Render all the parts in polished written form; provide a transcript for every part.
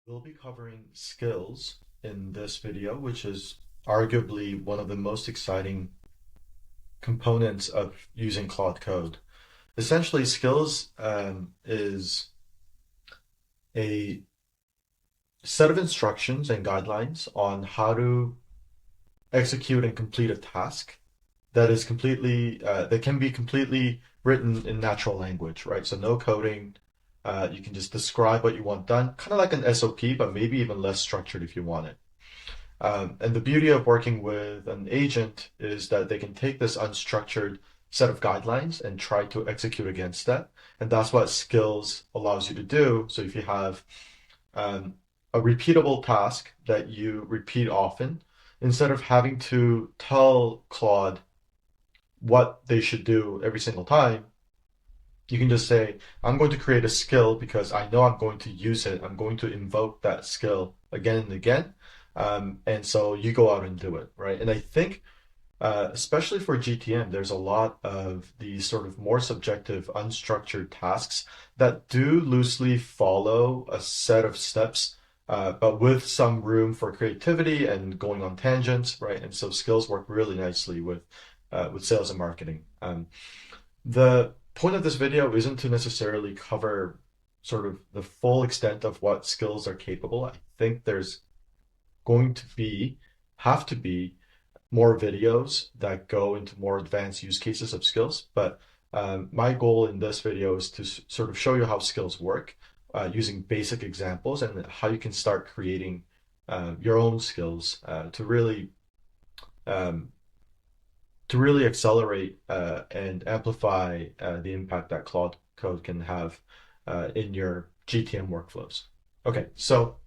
We'll be covering skills in this video, which is arguably one of the most exciting components of using Claude Code. Essentially, skills is a set of instructions and guidelines on how to execute and complete a task that can be completely written in natural language, right? So no coding. You can just describe what you want done, kind of like an SOP, but maybe even less structured if you want it. And the beauty of working with an agent is that they can take this unstructured set of guidelines and try to execute against that. And that's what skills allows you to do. So if you have a repeatable task that you repeat often, instead of having to tell Claude what they should do every single time, you can just say, I'm going to create a skill because I know I'm going to use it. I'm going to invoke that skill again and again. And so you go out and do it, right? And I think, especially for GTM, there's a lot of these sort of more subjective, unstructured tasks that do loosely follow a set of steps, but with some room for creativity and going on tangents, right? And so skills work really nicely with sales and marketing. The point of this video isn't to necessarily cover sort of the full extent of what skills are capable. I think there's going to have to be more videos that go into more advanced use cases of skills. But my goal in this video is to sort of show you how skills work using basic examples and how you can start creating your own skills um, to really accelerate and amplify the impact that Claude Code can have in your GTM workflows. Okay, so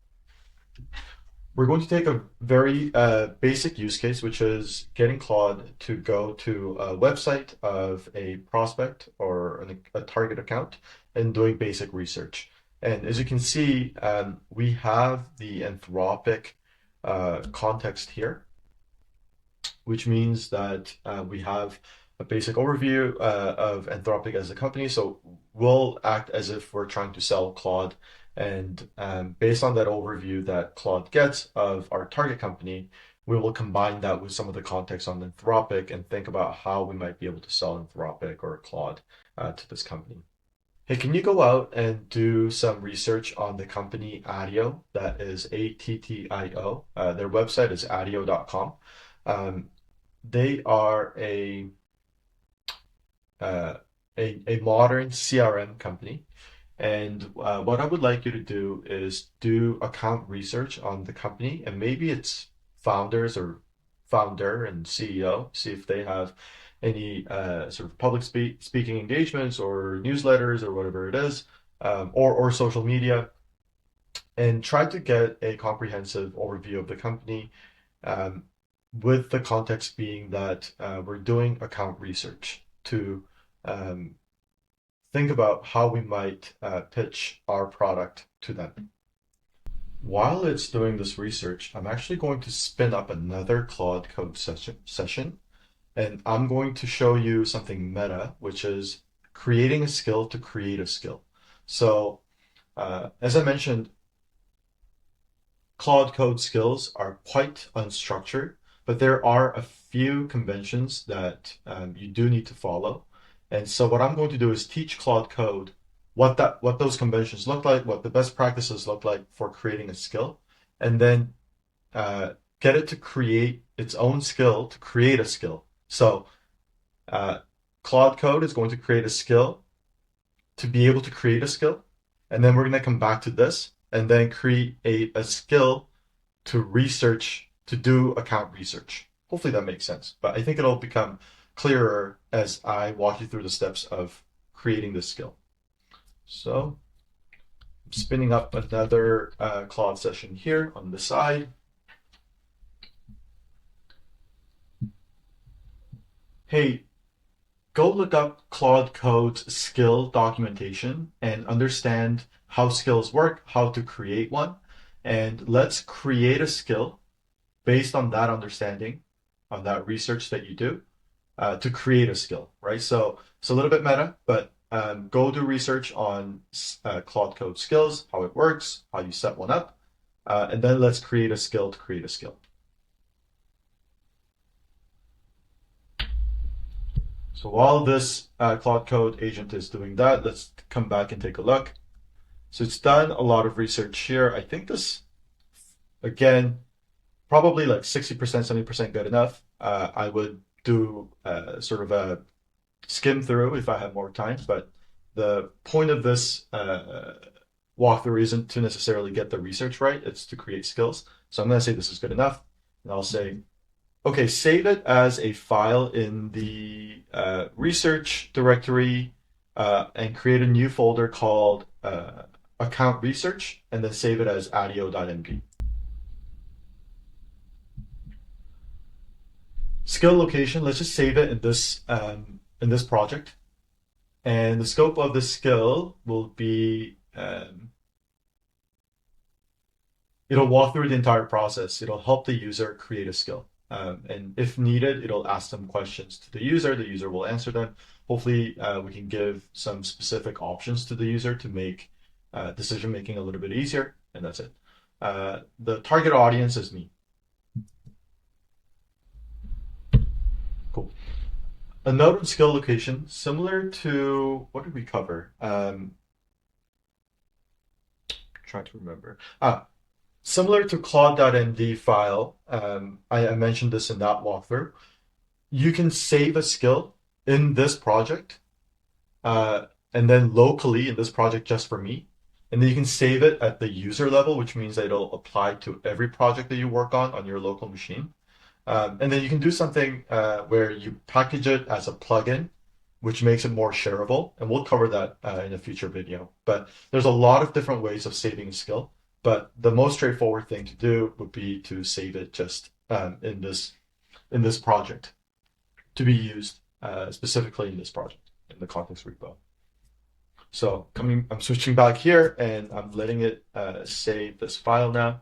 we're going to take a very basic use case, which is getting Claude to go to a website of a prospect or a target account and doing basic research. And as you can see, we have the Anthropic context here, which means that we have a basic overview of Anthropic as a company. So we'll act as if we're trying to sell Claude. And based on that overview that Claude gets of our target company, we will combine that with some of the context on Anthropic and think about how we might be able to sell Anthropic or Claude to this company. Hey, can you go out and do some research on the company Attio? That is Attio. Their website is attio.com. They are uh, a modern CRM company. And what I would like you to do is do account research on the company and maybe its founders or founder and CEO, see if they have any sort of public speaking engagements or newsletters or whatever it is, or social media, and try to get a comprehensive overview of the company, um, with the context being that we're doing account research to um, think about how we might pitch our product to them. While it's doing this research, I'm actually going to spin up another Claude Code session, and I'm going to show you something meta, which is creating a skill to create a skill. So, as I mentioned, Claude Code skills are quite unstructured, but there are a few conventions that you do need to follow. And so what I'm going to do is teach Claude Code what those conventions look like, what the best practices look like for creating a skill, and then get it to create its own skill to create a skill. So uh, Claude Code is going to create a skill to be able to create a skill, and then we're going to come back to this and then create a skill to research, to do account research. Hopefully that makes sense, but I think it'll become clearer as I walk you through the steps of creating this skill. So I'm spinning up another Claude session here on the side. Hey, go look up Claude Code's skill documentation and understand how skills work, how to create one, and let's create a skill based on that understanding, on that research that you do, to create a skill, right? So it's a little bit meta, but go do research on Claude Code skills, how it works, how you set one up, And then let's create a skill to create a skill. So while this Claude Code agent is doing that, let's come back and take a look. So it's done a lot of research here. I think this, again, probably like 60%, 70% good enough. I would do sort of a skim through if I have more time, but the point of this walkthrough isn't to necessarily get the research right, it's to create skills. So I'm going to say this is good enough, and I'll say, okay, save it as a file in the research directory and create a new folder called account research, and then save it as attio.md. Skill location, let's just save it in this project. And the scope of the skill will be, it'll walk through the entire process. It'll help the user create a skill. And if needed, it'll ask them questions to the user will answer them. Hopefully, we can give some specific options to the user to make decision making a little bit easier, and that's it. The target audience is me. Cool. A note on skill location, similar to, what did we cover? Trying to remember. Similar to Claude.md file, I mentioned this in that walkthrough. You can save a skill in this project, and then locally in this project just for me. And then you can save it at the user level, which means that it'll apply to every project that you work on your local machine. And then you can do something where you package it as a plugin, which makes it more shareable. And we'll cover that in a future video. But there's a lot of different ways of saving a skill. But the most straightforward thing to do would be to save it just in this project to be used specifically in this project, in the context repo. So I'm switching back here and I'm letting it save this file now.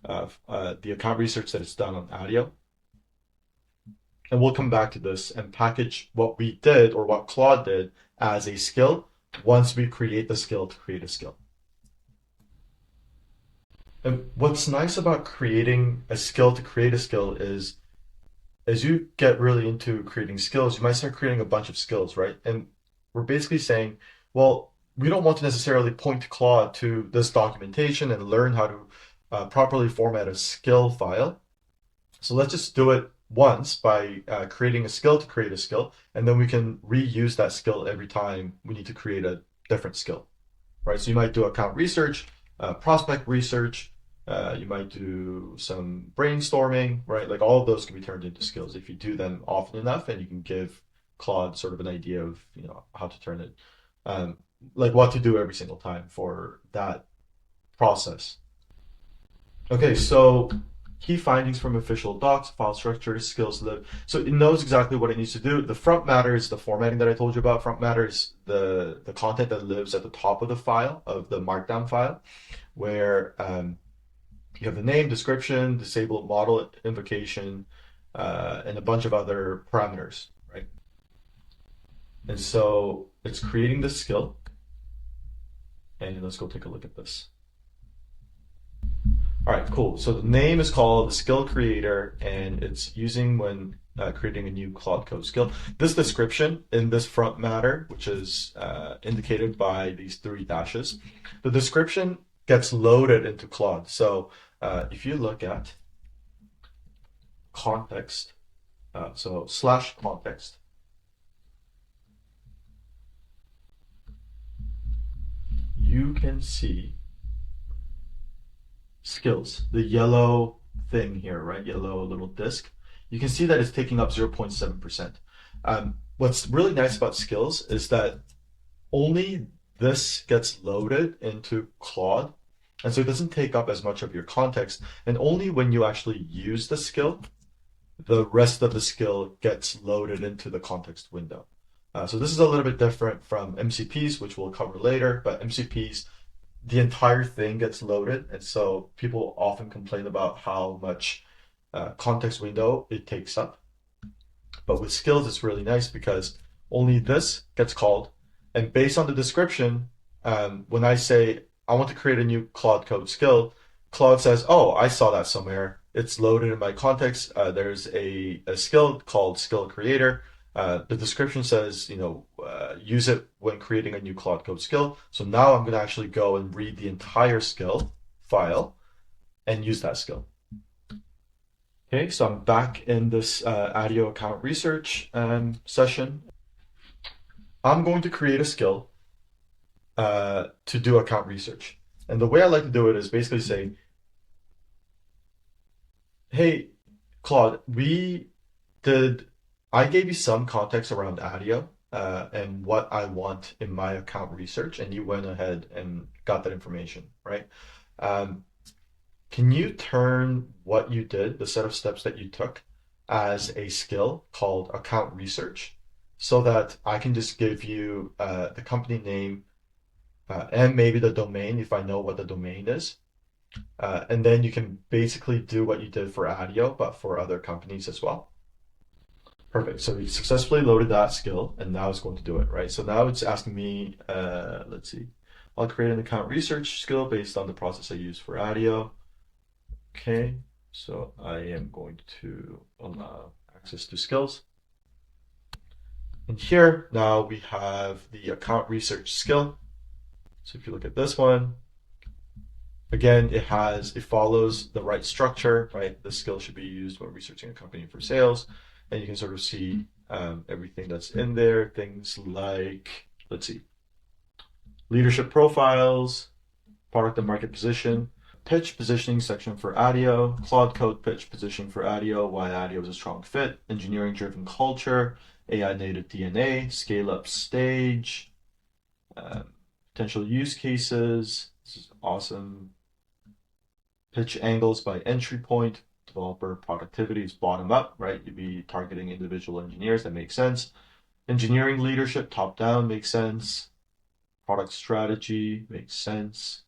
The account research that it's done on Attio. And we'll come back to this and package what we did or what Claude did as a skill once we create the skill to create a skill. And what's nice about creating a skill to create a skill is as you get really into creating skills, you might start creating a bunch of skills, right? And we're basically saying, well, we don't want to necessarily point to Claude to this documentation and learn how to properly format a skill file. So let's just do it once by creating a skill to create a skill, and then we can reuse that skill every time we need to create a different skill, right? So you might do account research, prospect research, you might do some brainstorming, right? Like all of those can be turned into skills if you do them often enough, and you can give Claude sort of an idea of how to turn it, like what to do every single time for that process. Okay, so key findings from official docs, file structure, skills live. So it knows exactly what it needs to do. The front matter is the formatting that I told you about. Front matter is the content that lives at the top of the file, of the markdown file, where you have the name, description, disabled model invocation, and a bunch of other parameters, right? And so it's creating this skill. And let's go take a look at this. All right, cool. So the name is called the skill creator, and it's using when creating a new Claude Code skill. This description in this front matter, which is indicated by these 3 dashes, the description gets loaded into Claude. So if you look at context, so /context, you can see skills, the yellow thing here, right? Yellow little disk. You can see that it's taking up 0.7%. What's really nice about skills is that only this gets loaded into Claude. And so it doesn't take up as much of your context. And only when you actually use the skill, the rest of the skill gets loaded into the context window. So this is a little bit different from MCPs, which we'll cover later, but MCPs, the entire thing gets loaded. And so people often complain about how much context window it takes up. But with skills, it's really nice because only this gets called. And based on the description, when I say I want to create a new Claude Code skill, Claude says, "Oh, I saw that somewhere. It's loaded in my context. There's a skill called skill creator. The description says, use it when creating a new Claude Code skill. So now I'm going to actually go and read the entire skill file and use that skill." Okay, so I'm back in this Attio account research session. I'm going to create a skill to do account research. And the way I like to do it is basically say, "Hey, Claude, I gave you some context around Attio and what I want in my account research, and you went ahead and got that information, right? Um, can you turn what you did, the set of steps that you took, as a skill called account research so that I can just give you the company name and maybe the domain if I know what the domain is. And then you can basically do what you did for Attio, but for other companies as well." Perfect. So we successfully loaded that skill, and now it's going to do it, right? So now it's asking me, let's see, I'll create an account research skill based on the process I use for Attio. Okay, so I am going to allow access to skills. And here now we have the account research skill. So if you look at this one, again, it follows the right structure, right? The skill should be used when researching a company for sales. And you can sort of see everything that's in there. Things like, let's see, leadership profiles, product and market position, pitch positioning section for Attio, Claude Code pitch positioning for Attio, why Attio is a strong fit, engineering driven culture, AI native DNA, scale up stage, potential use cases. This is awesome. Pitch angles by entry point. Developer productivity is bottom up, right? You'd be targeting individual engineers. That makes sense. Engineering leadership, top down, makes sense. Product strategy makes sense.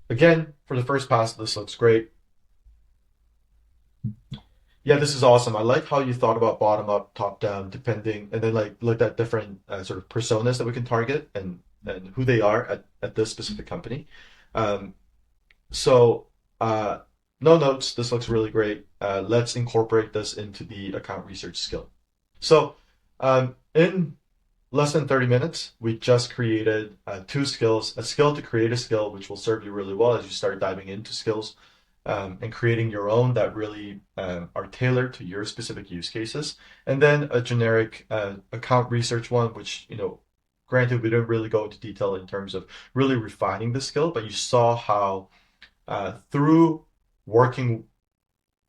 Again, for the first pass, this looks great. Yeah, this is awesome. I like how you thought about bottom up, top down, depending, and then like looked at different sort of personas that we can target and who they are at this specific company. Um, so uh, no notes. This looks really great. Let's incorporate this into the account research skill. So in less than 30 minutes, we just created two skills, a skill to create a skill, which will serve you really well as you start diving into skills and creating your own that really are tailored to your specific use cases. And then a generic account research one, which, granted, we didn't really go into detail in terms of really refining the skill, but you saw how through working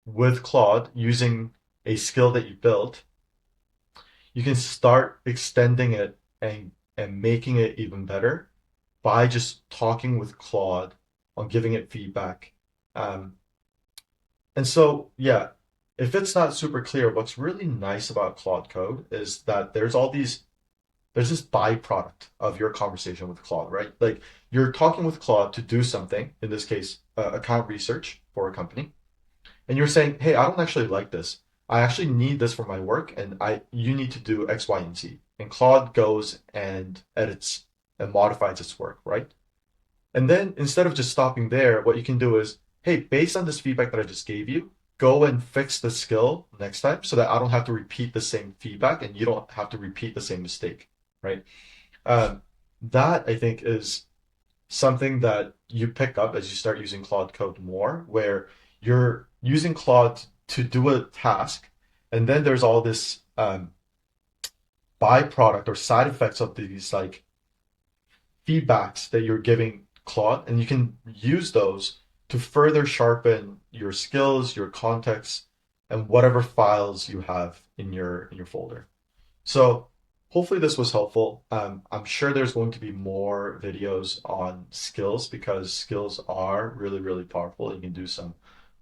with Claude using a skill that you built, you can start extending it and making it even better by just talking with Claude on giving it feedback. Um, and so, yeah, if it's not super clear, what's really nice about Claude Code is that there's this byproduct of your conversation with Claude, right? Like you're talking with Claude to do something, in this case, account research for a company, and you're saying, "Hey, I don't actually like this. I actually need this for my work, and you need to do X, Y, and Z." And Claude goes and edits and modifies its work, right? And then instead of just stopping there, what you can do is, "Hey, based on this feedback that I just gave you, go and fix the skill next time so that I don't have to repeat the same feedback and you don't have to repeat the same mistake," right? Um, that I think is something that you pick up as you start using Claude Code more, where you're using Claude to do a task, and then there's all this byproduct or side effects of these like feedbacks that you're giving Claude, and you can use those to further sharpen your skills, your context, and whatever files you have in your folder. So hopefully this was helpful. I'm sure there's going to be more videos on skills because skills are really, really powerful. You can do some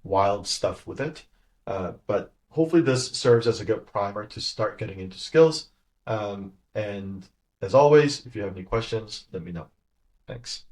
wild stuff with it. But hopefully this serves as a good primer to start getting into skills. And as always, if you have any questions, let me know. Thanks.